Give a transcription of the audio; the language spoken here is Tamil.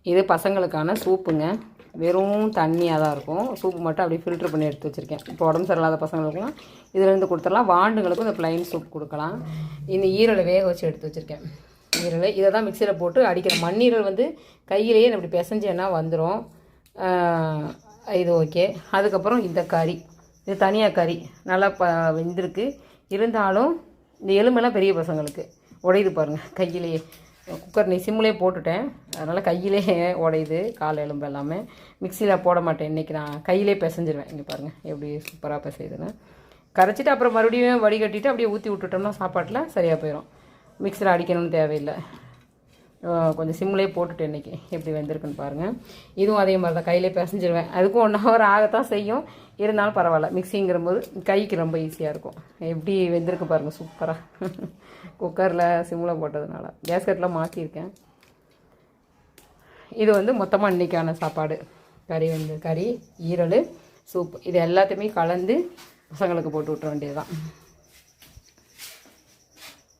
இது பசங்களுக்கான சூப்புங்க. வெறும் தண்ணியாக தான் இருக்கும். சூப்பு மட்டும் அப்படியே ஃபில்ட்ரு பண்ணி எடுத்து வச்சுருக்கேன். இப்போ உடம்பு சரியில்லாத பசங்களுக்குலாம் இதிலேருந்து கொடுத்துடலாம். வாண்டுங்களுக்கும் இந்த ப்ளைன் சூப் கொடுக்கலாம். இந்த ஈரலை வேக வச்சு எடுத்து வச்சுருக்கேன். ஈரலை இதை தான் மிக்சியில் போட்டு அடிக்கிறேன். மண்ணீரல் வந்து கையிலேயே இப்படி பிசைஞ்சேன்னா வந்துடும். இது ஓகே. அதுக்கப்புறம் இந்த கறி, இது தனியாக கறி நல்லா வெந்திருக்கு. இருந்தாலும் இந்த எலும்பெல்லாம் பெரிய பசங்களுக்கு உடையுது பாருங்கள். கையிலேயே குக்கர் சிம்மிலே போட்டுட்டேன், அதனால் கையிலே உடையுது கால் எலும்பு எல்லாமே. மிக்சியில் போட மாட்டேன் இன்றைக்கி, நான் கையிலே பிசைஞ்சிருவேன். இங்கே பாருங்கள் எப்படி சூப்பராக பிசையுதுன்னு. கரைச்சிட்டு அப்புறம் மறுபடியும் வடிகட்டிட்டு அப்படியே ஊற்றி விட்டுட்டோம்னா சாப்பாட்டில் சரியாக போயிடும். மிக்சியில் அடிக்கணும்னு தேவையில்லை. கொஞ்சம் சிம்மிலே போட்டுட்டு இன்றைக்கி எப்படி வெந்திருக்குன்னு பாருங்கள். இதுவும் அதே மாதிரி தான் கையிலே பிசைஞ்சிருவேன். அதுக்கும் 1 ஹவர் ஆகத்தான் செய்யும், இருந்தாலும் பரவாயில்ல. மிக்சிங்கிற போது கைக்கு ரொம்ப ஈஸியாக இருக்கும். எப்படி வெந்திருக்கு பாருங்கள் சூப்பராக. குக்கரில் சிம்மில் போட்டதுனால கேஸ் கட்டில் மாற்றிருக்கேன். இது வந்து மொத்தமாக இன்றைக்கான சாப்பாடு. கறி, ஈரல், சூப் இது எல்லாத்தையுமே கலந்து பசங்களுக்கு போட்டு விட்டுற வேண்டியது தான்.